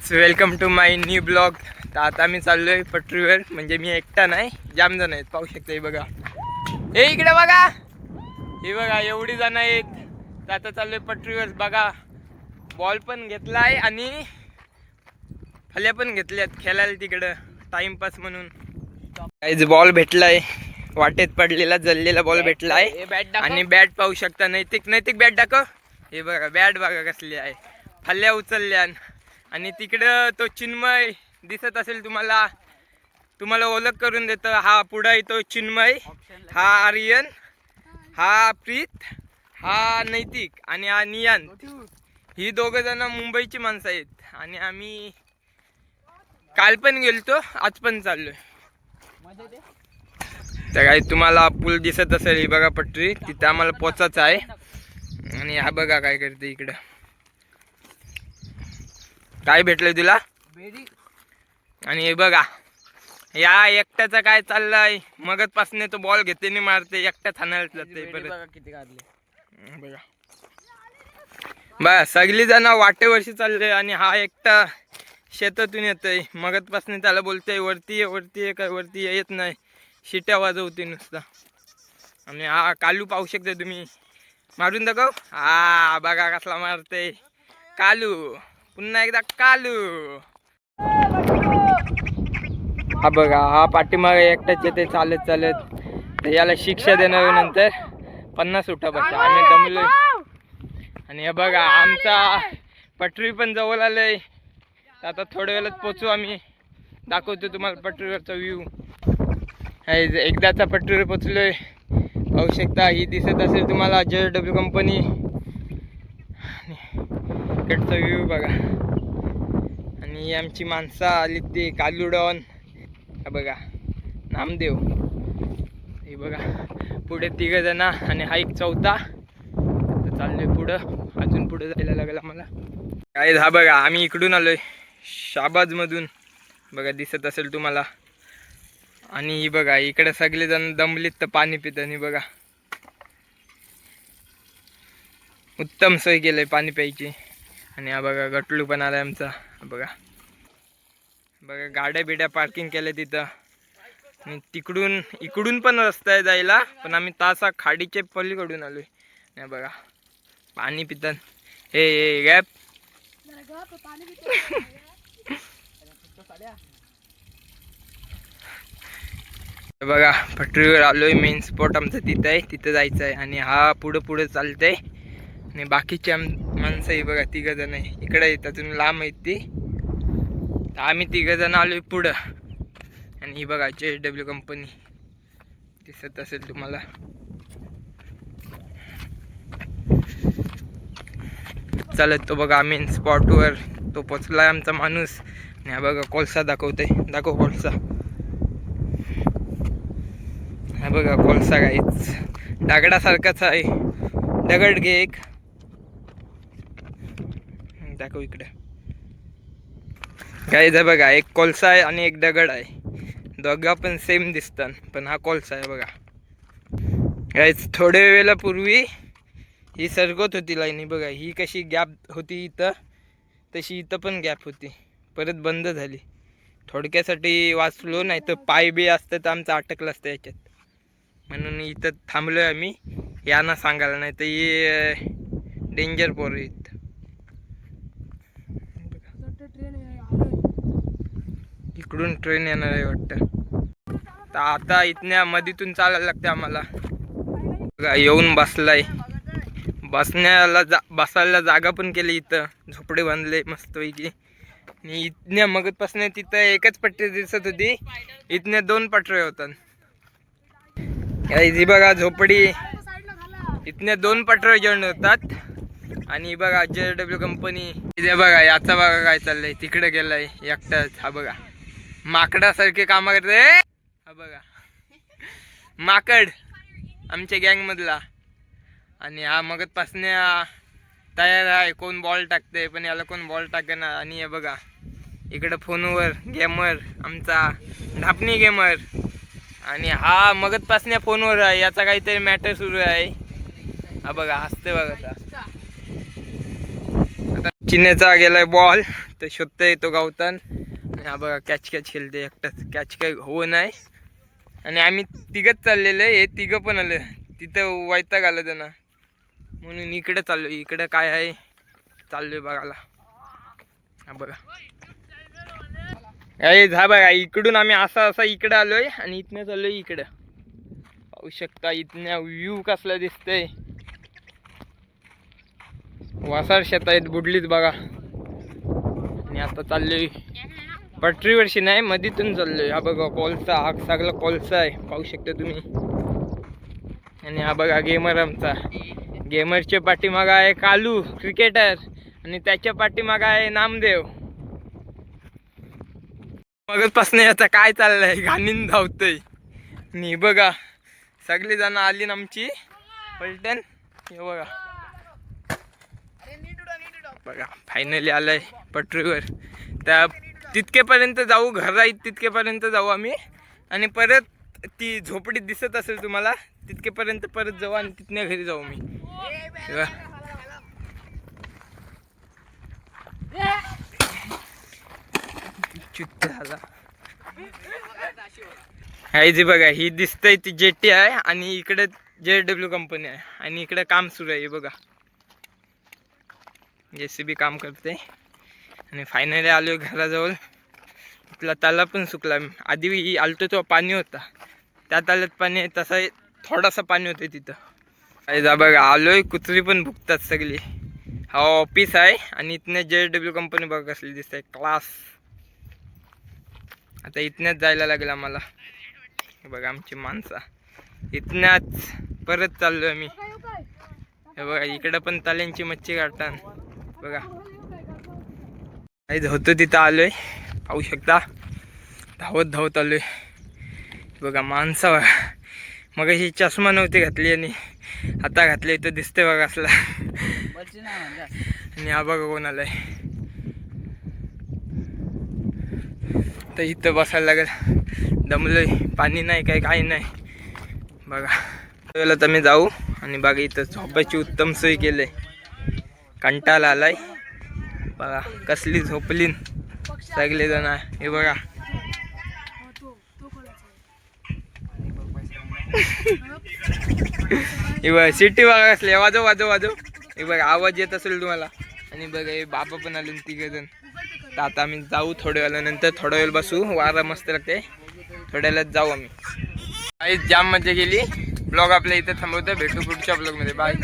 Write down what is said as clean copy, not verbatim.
Guys welcome to my new blog. तर आता मी चाललोय पटरीवर. म्हणजे मी एकटा नाही, जाम जण आहेत, पाहू शकता. हे बघा, हे इकडे बघा, हे बघा एवढी जण आहेत. तर आता चाललोय पटरीवर. बघा, बॉल पण घेतलाय आणि फल्या पण घेतल्यात खेळायला तिकडं टाइमपास म्हणून. गाईज बॉल भेटलाय, वाटेत पडलेला जल्लेला बॉल भेटलाय. आणि बॅट पाहू शकता, नैतिक बॅट दाखव. हे बघा बॅट बघा कसली आहे, फल्या उचलल्या. आणि तिकडं तो चिन्मय दिसत असेल तुम्हाला ओळख करून देतो. हा पुढं येतो चिन्मय, हा आर्यन, हा प्रीत, हा नैतिक आणि हा नियान. ही दोघं जण मुंबईची माणसं आहेत. आणि आम्ही काल पण गेलतो, आज पण चाललोय. तर काही तुम्हाला पूल दिसत असेल, ही बघा पटरी, तिथं आम्हाला पोचायचं आहे. आणि हा बघा काय करते इकडं. काय भेटलंय तुला? आणि हे बघा, या एकट्याचं काय चाललंय, मगत पासून तो बॉल घेते आणि मारते, एकट्या थानायला जाते. किती काढले बघा. बस सगळी जण वाटेवर्षी चालले आणि हा एकटा शेतातून येतोय. मगत पासून त्याला बोलतोय वरती ये काय वरती येत नाही, शिट्या वाजवते नुसता. आणि हा कालू पाहू शकता तुम्ही, मारून दाखव. हा बघा कसला मारते कालू, पुन्हा एकदा कालू. हा बघा, हा पाठीमागे एकटाच येते चालत चालत. तर याला शिक्षा देणार नंतर 50 उठापाशी. आम्ही दमलोय. आणि हे बघा, आमचा पटरी पण जवळ आलंय. आता थोड्या वेळात पोचू आम्ही. दाखवतो तुम्हाला पटरीवरचा व्ह्यू. एकदाचा पटरीवर पोचलोय, पाहू शकता. ही दिसत असेल तुम्हाला JW कंपनी. इकडचा व्ह्यू बघा. आणि आमची माणसं आली ते कालुडॉन, हा बघा नामदेव, हे बघा पुढे 3 जण आणि हा एक चौथा. तर चाललोय पुढं, अजून पुढे जायला लागला मला. काय हा बघा, आम्ही इकडून आलोय शाबाज मधून, बघा दिसत असेल तुम्हाला. आणि ही बघा इकडे सगळे जण दमलीत तर पाणी पित. आणि बघा उत्तम सोय केलंय पाणी प्यायची. आणि हा बघा गटलू पण आलाय आमचा. बघा गाड्या बिड्या पार्किंग केल्या तिथं. आणि इकडून पण रस्ता आहे जायला, पण आम्ही तासा खाडीचे पलीकडून आलोय. नाही बघा पाणी पितात. हे गॅप बघा, पटरीवर आलोय. मेन स्पॉट आमचं तिथं आहे, तिथं जायचं आहे. आणि हा पुढं चालतंय. आणि बाकीची माणसं ही बघा 3 जण आहे, इकडे येतात, अजून लांब आहेत ती. तर आम्ही 3 जण आलोय पुढं. आणि ही बघा JW कंपनी दिसत असेल तुम्हाला. चालत तो बघा मेन स्पॉटवर तो पोचलाय आमचा माणूस. आणि हा बघा कोळसा दाखवतोय, दाखव कोळसा. हा बघा कोळसा गाईच दगडासारखाच आहे. दगड घे एक, दाखव इकडे. गाईज आहे बघा, एक कोळसा आहे आणि एक दगड आहे. दोघा पण सेम दिसतात, पण हा कोळसा आहे बघा. गाईज थोड्या वेळेला पूर्वी ही सरकत होती लाईनी. बघा ही कशी गॅप होती इथं, तशी इथं पण गॅप होती, परत बंद झाली. थोडक्यासाठी वाचलो, नाही तर पाय बी असतं तर आमचं अटकलं असतं याच्यात. म्हणून इथं थांबलोय आम्ही, यांना सांगायला, नाही तर हे डेंजर पोर आहेत. इकडून ट्रेन येणार आहे वाटतं. तर आता इथल्या मधीतून चालायला लागते आम्हाला. बघा येऊन बसलाय. बसायला जागा पण केली इथं, झोपडे बांधले मस्तपैकी. आणि इथल्या मगतपासून तिथं एकच पटरी दिसत होती, इथल्या 2 पटऱ्या होतात. ही बघा झोपडी, इथल्या 2 पटऱ्या जॉईन होतात. आणि बघा JW कंपनी. इथे बघा याचा बघा काय चाललंय, तिकडे गेलाय एकटाच. हा बघा माकडासारखे काम करते. हा बघा माकड आमच्या गँग मधला. आणि हा मगतपासून तयार आहे, कोण बॉल टाकते, पण याला कोण बॉल टाकेना. आणि हे बघा इकडं फोनवर गेमर, आमचा ढापणी गेमर. आणि हा मगतपासून फोनवर आहे, याचा काहीतरी मॅटर सुरू आहे. हा बघा हसते बघा आता. चिन्याचा गेलाय बॉल तर शोधता येतो गावतान. आणि हा बघा कॅच खेळते एकटाच, कॅच काय हो नाही. आणि आम्ही तिघच चाललेलं आहे, हे तिघं पण आलं तिथं वैताग आलं त्यांना, म्हणून इकडे चाललो. इकडे काय आहे चाललोय बघायला. हा बघा हा बघा इकडून आम्ही असा इकडे आलोय आणि इथनं चाललोय इकडं. पाहू शकता इथनं व्ह्यू कसला दिसतंय. वासार शेत आहेत बुडलीच बघा. आणि आता चाललोय पटरीवरशी नाही मधीतून चाललोय. हा बघा कोलसा, हा सगळा कोलसा आहे पाहू शकता तुम्ही. आणि हा बघा गेमर आमचा, गेमरच्या पाठीमागा आहे कालू क्रिकेटर आणि त्याच्या पाठीमागा आहे नामदेव. मगपासून आता काय चाललंय घाणीन धावतय. आणि बघा सगळी जण आली ना आमची पलटण. हे बघा बघा फायनली आलंय पटरीवर. त्या तितकेपर्यंत जाऊ, घर आहे तितकेपर्यंत जाऊ आम्ही. आणि परत ती झोपडी दिसत असेल तुम्हाला तितकेपर्यंत परत जाऊ आणि तिथल्या घरी जाऊ मी. जी बघा ही दिसतंय ती जेटी आहे आणि इकडे JW कंपनी आहे आणि इकडे काम सुरू आहे. बघा JCB काम करते. आणि फायनली आलोय घराजवळ. इथला ताला पण सुकला. आधी आलतो तो पाणी होता, त्या ताल्यात पाणी आहे तसा थोडासा पाणी होतं तिथं. बघा आलोय, कुत्री पण भुकतात सगळी. हा ऑफिस आहे आणि इथनं JW कंपनी बघा कसली दिसते क्लास. आता इथनच जायला लागेल आम्हाला. हे बघा आमची माणसं इथनच परत चाललोय आम्ही. हे बघा इकडं पण ताल्यांची मच्छी काढतात बघा. काही होतं तिथं आलोय पाहू शकता. धावत धावत आलोय. बघा माणसं बघा, मग ही चष्मा नव्हती घातली आणि आता घातली तर दिसते बघा असला. आणि हा बघा कोण आलाय. तर इथं बसायला लागेल, दमलोय. पाणी नाही काही नाही बघा. तर मी जाऊ आणि बघा इथं झोपायची उत्तम सोय केली. कंटाळा आलाय बघा, कसली झोपलीन सगळे जण. हे बघा हे बघा सिटी बघा कसली वाजव वाजव वाजव. हे बघा आवाज येत असेल तुम्हाला. आणि बघा हे बाबा पण आले तिघे जण. तर आता आम्ही जाऊ थोड्या वेळानंतर, थोडा वेळ बसू, वारा मस्त लागते. थोड्या वेळात जाऊ आम्ही. काही जाम मजा गेली. ब्लॉग आपल्या इथे थांबवतो, भेटू पुढच्या ब्लॉगमध्ये. बाय.